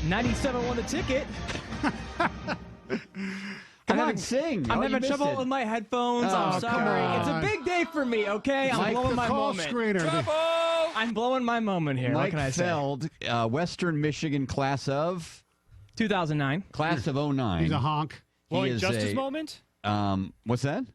97 won the ticket. Come on, sing. I'm having trouble with my headphones. I'm sorry. come It's a on. big day for me, okay? I'm blowing my moment. I'm blowing my moment here. Mike what can I say? Feld, Western Michigan class of? 2009. Class of 09. He's a honk. Blowing Justice moment? What's that?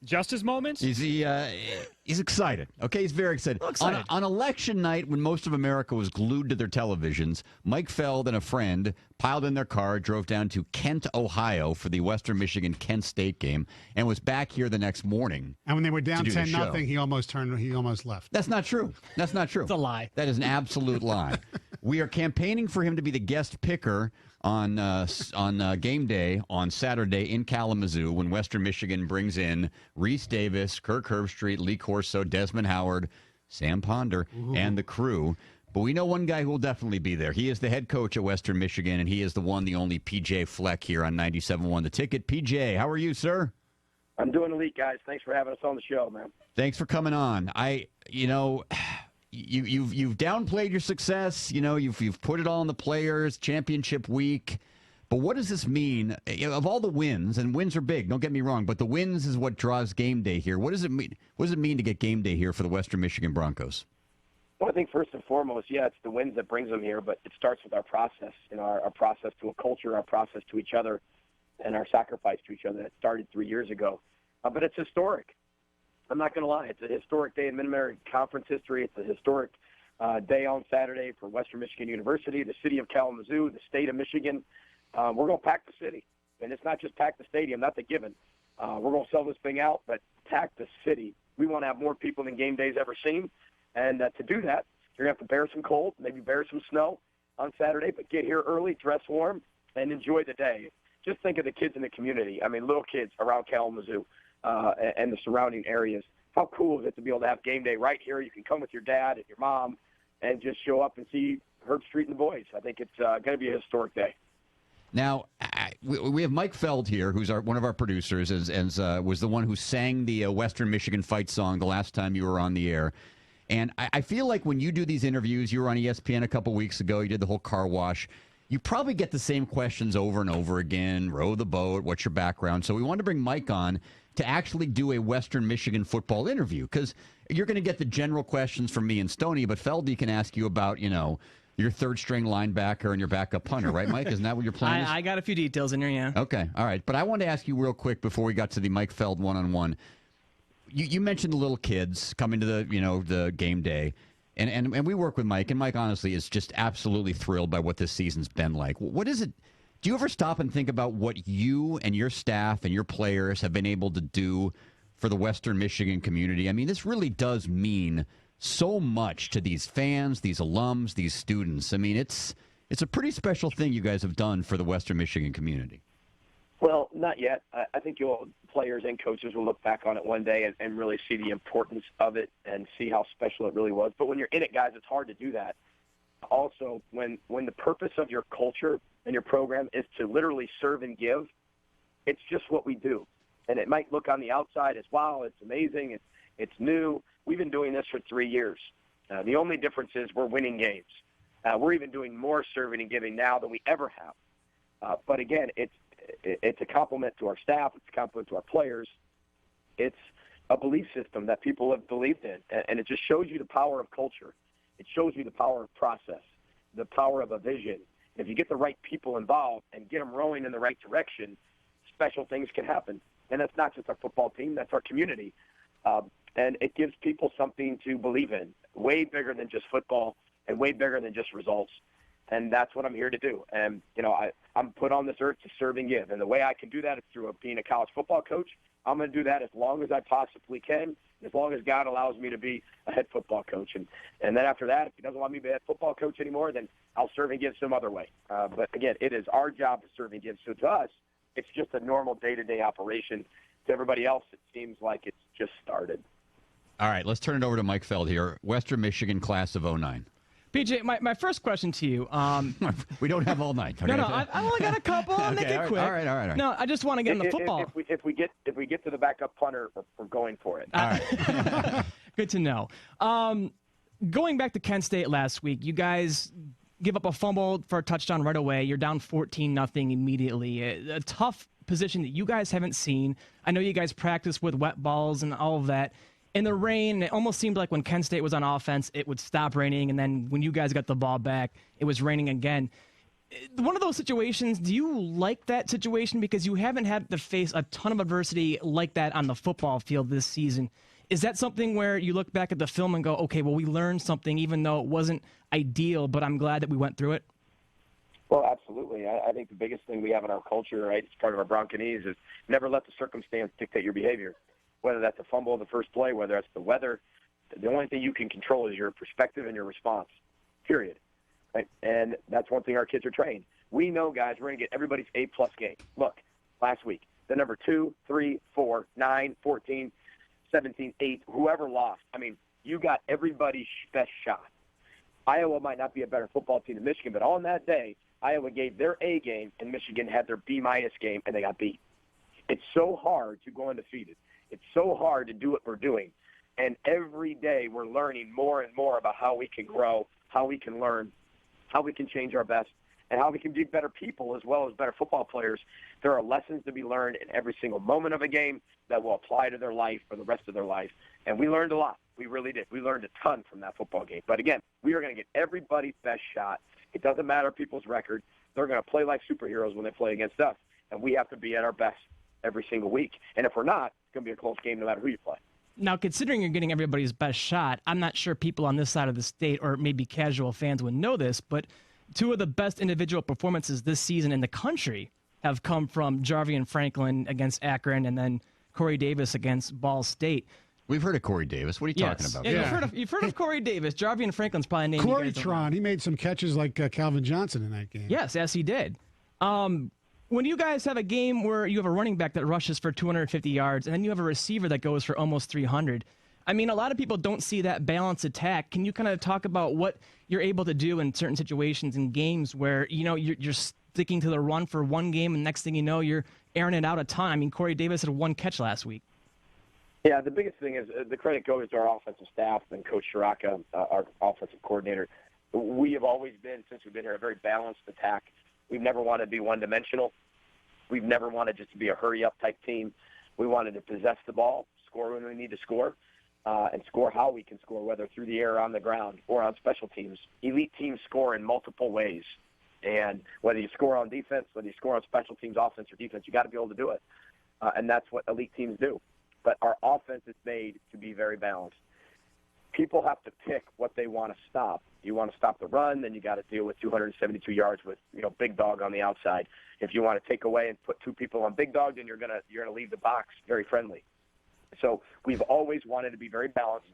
Justice moment? He's excited. Okay, he's very excited. Excited. On election night, when most of America was glued to their televisions, Mike Feld and a friend piled in their car, drove down to Kent, Ohio for the Western Michigan-Kent State game, and was back here the next morning. And when they were down to do the 10-0, show. he almost left. That's not true. That's not true. It's a lie. That is an absolute lie. We are campaigning for him to be the guest picker on game day on Saturday in Kalamazoo when Western Michigan brings in Reese Davis, Kirk Herbstreit, Lee Corso, Desmond Howard, Sam Ponder, and the crew. But we know one guy who will definitely be there. He is the head coach at Western Michigan, and he is the one, the only PJ Fleck here on 97.1 The Ticket. PJ, how are you, sir? I'm doing elite, guys. Thanks for having us on the show, man. Thanks for coming on. You've downplayed your success. You've put it all on the players. Championship week. But what does this mean? Of all the wins, and wins are big, don't get me wrong, but the wins is what draws game day here. What does it mean? What does it mean to get game day here for the Western Michigan Broncos? Well, I think first and foremost, it's the wins that brings them here, but it starts with our process, our process to a culture, our process to each other, and our sacrifice to each other that started 3 years ago. But it's historic. I'm not going to lie. It's a historic day in Mid-American Conference history. It's a historic day on Saturday for Western Michigan University, the city of Kalamazoo, the state of Michigan. We're going to pack the city. And it's not just pack the stadium. That's a given. We're going to sell this thing out, but pack the city. We want to have more people than game day's ever seen. And to do that, you're going to have to bear some cold, maybe bear some snow on Saturday, but get here early, dress warm, and enjoy the day. Just think of the kids in the community. I mean, little kids around Kalamazoo. And the surrounding areas. How cool is it to be able to have game day right here? You can come with your dad and your mom and just show up and see Herbstreit and the boys. I think it's going to be a historic day. Now, we have Mike Feld here, who's one of our producers, and was the one who sang the Western Michigan fight song the last time you were on the air. And I feel like when you do these interviews, you were on ESPN a couple weeks ago, you did the whole car wash, you probably get the same questions over and over again, row the boat, what's your background? So we wanted to bring Mike on to actually do a Western Michigan football interview, because you're going to get the general questions from me and Stoney, but Feldy can ask you about, your third-string linebacker and your backup punter, right, Mike? Isn't that what your plan is? I got a few details in here, yeah. Okay, all right. But I wanted to ask you real quick before we got to the Mike Feld one-on-one. You mentioned the little kids coming to the game day, and we work with Mike, and Mike, honestly, is just absolutely thrilled by what this season's been like. What is it? Do you ever stop and think about what you and your staff and your players have been able to do for the Western Michigan community? I mean, this really does mean so much to these fans, these alums, these students. I mean, it's a pretty special thing you guys have done for the Western Michigan community. Well, not yet. I think players and coaches will look back on it one day and really see the importance of it and see how special it really was. But when you're in it, guys, it's hard to do that. Also, when the purpose of your culture and your program is to literally serve and give, it's just what we do. And it might look on the outside as, wow, it's amazing, it's new. We've been doing this for 3 years. The only difference is we're winning games. We're even doing more serving and giving now than we ever have. But again, it's a compliment to our staff. It's a compliment to our players. It's a belief system that people have believed in. And it just shows you the power of culture. It shows you the power of process, the power of a vision. If you get the right people involved and get them rowing in the right direction, special things can happen. And that's not just our football team, that's our community. And it gives people something to believe in, way bigger than just football and way bigger than just results. And that's what I'm here to do. And, I'm put on this earth to serve and give. And the way I can do that is through being a college football coach. I'm going to do that as long as I possibly can, as long as God allows me to be a head football coach. And then after that, if he doesn't want me to be a head football coach anymore, then I'll serve and give some other way. But, again, it is our job to serve and give. So to us, it's just a normal day-to-day operation. To everybody else, it seems like it's just started. All right, let's turn it over to Mike Feld here, Western Michigan class of 09. PJ, my first question to you. We don't have all night. Okay? No, I only got a couple. I'll make it quick. All right. No, I just want to get into football. If we get to the backup punter, we're going for it. All right. Good to know. Going back to Kent State last week, you guys give up a fumble for a touchdown right away. You're down 14-0 immediately. A tough position that you guys haven't seen. I know you guys practice with wet balls and all of that. In the rain, it almost seemed like when Kent State was on offense, it would stop raining, and then when you guys got the ball back, it was raining again. One of those situations, do you like that situation? Because you haven't had to face a ton of adversity like that on the football field this season. Is that something where you look back at the film and go, okay, well, we learned something even though it wasn't ideal, but I'm glad that we went through it? Well, absolutely. I think the biggest thing we have in our culture, right, it's part of our Broncos, is never let the circumstance dictate your behavior. Whether that's a fumble in the first play, whether that's the weather, the only thing you can control is your perspective and your response, period. Right? And that's one thing our kids are trained. We know, guys, we're going to get everybody's A-plus game. Look, last week, the number 2, 3, 4, 9, 14, 17, 8, whoever lost. I mean, you got everybody's best shot. Iowa might not be a better football team than Michigan, but on that day, Iowa gave their A game, and Michigan had their B-minus game, and they got beat. It's so hard to go undefeated. It's so hard to do what we're doing. And every day we're learning more and more about how we can grow, how we can learn, how we can change our best, and how we can be better people as well as better football players. There are lessons to be learned in every single moment of a game that will apply to their life for the rest of their life. And we learned a lot. We really did. We learned a ton from that football game. But, again, we are going to get everybody's best shot. It doesn't matter people's record. They're going to play like superheroes when they play against us. And we have to be at our best every single week. And if we're not, it's going to be a close game no matter who you play. Now, considering you're getting everybody's best shot, I'm not sure people on this side of the state or maybe casual fans would know this, but two of the best individual performances this season in the country have come from Jarvian Franklin against Akron and then Corey Davis against Ball State. We've heard of Corey Davis. What are you talking about? Yeah, you've heard of Corey Davis. Jarvian Franklin's probably a name Corey you guys Tron. don't know. He made some catches like Calvin Johnson in that game. Yes, he did. When you guys have a game where you have a running back that rushes for 250 yards and then you have a receiver that goes for almost 300, I mean, a lot of people don't see that balanced attack. Can you kind of talk about what you're able to do in certain situations in games where, you know, you're sticking to the run for one game and next thing you know, you're airing it out a ton? I mean, Corey Davis had one catch last week. Yeah, the biggest thing is the credit goes to our offensive staff and Coach Shiraka, our offensive coordinator. We have always been, since we've been here, a very balanced attack. We've never wanted to be one-dimensional. We've never wanted just to be a hurry-up type team. We wanted to possess the ball, score when we need to score, and score how we can score, whether through the air, on the ground, or on special teams. Elite teams score in multiple ways. And whether you score on defense, whether you score on special teams, offense or defense, you got to be able to do it. And that's what elite teams do. But our offense is made to be very balanced. People have to pick what they want to stop. You want to stop the run, then you got to deal with 272 yards with, you know, big dog on the outside. If you want to take away and put two people on big dog, then you're gonna leave the box very friendly. So we've always wanted to be very balanced,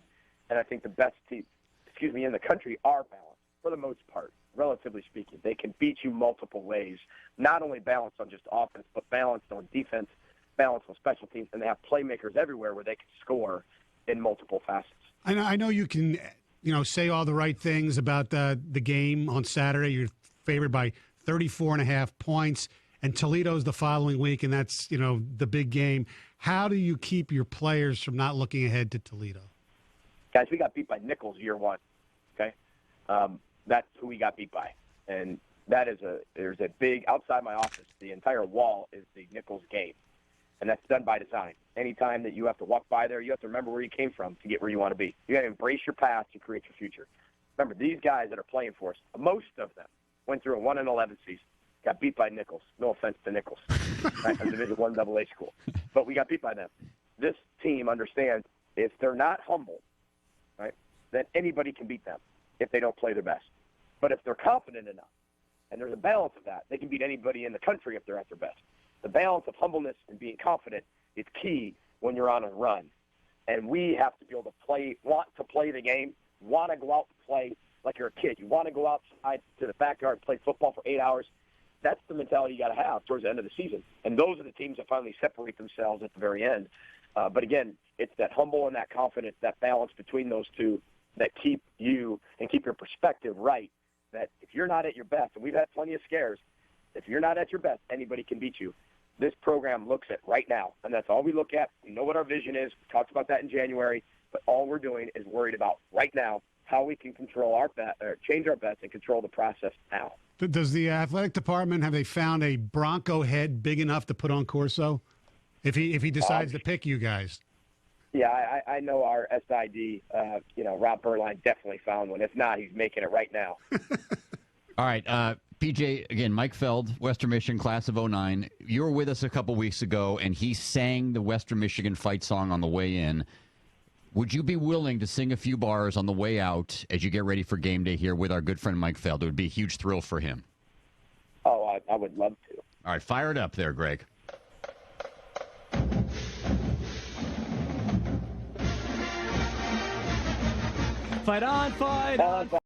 and I think the best teams, in the country are balanced for the most part, relatively speaking. They can beat you multiple ways, not only balanced on just offense, but balanced on defense, balanced on special teams, and they have playmakers everywhere where they can score in multiple facets. I know you can, say all the right things about the game on Saturday. You're favored by 34.5 points, and Toledo's the following week, and that's, the big game. How do you keep your players from not looking ahead to Toledo? Guys, we got beat by Nichols year one, okay? That's who we got beat by. And there's a big, outside my office, the entire wall is the Nichols game. And that's done by design. Anytime that you have to walk by there, you have to remember where you came from to get where you want to be. You got to embrace your past to create your future. Remember, these guys that are playing for us, most of them went through a 1-11 season, got beat by Nichols. No offense to Nichols, right? A Division I AA school. But we got beat by them. This team understands if they're not humble, right, then anybody can beat them if they don't play their best. But if they're confident enough, and there's a balance of that, they can beat anybody in the country if they're at their best. The balance of humbleness and being confident is key when you're on a run. And we have to be able to want to play the game, want to go out and play like you're a kid. You want to go outside to the backyard and play football for 8 hours. That's the mentality you got to have towards the end of the season. And those are the teams that finally separate themselves at the very end. But again, it's that humble and that confidence, that balance between those two that keep you and keep your perspective right, that if you're not at your best, and we've had plenty of scares, if you're not at your best, anybody can beat you. This program looks at right now, and that's all we look at. We know what our vision is. We talked about that in January, but all we're doing is worried about right now, how we can control our bet or change our bets and control the process now. Does the athletic department, have they found a Bronco head big enough to put on Corso if he decides to pick you guys? Yeah, I know our SID, Rob Berline definitely found one. If not, he's making it right now. All right, PJ, again, Mike Feld, Western Michigan, class of 09. You were with us a couple weeks ago, and he sang the Western Michigan fight song on the way in. Would you be willing to sing a few bars on the way out as you get ready for game day here with our good friend Mike Feld? It would be a huge thrill for him. Oh, I would love to. All right, fire it up there, Greg. Fight on, fight on.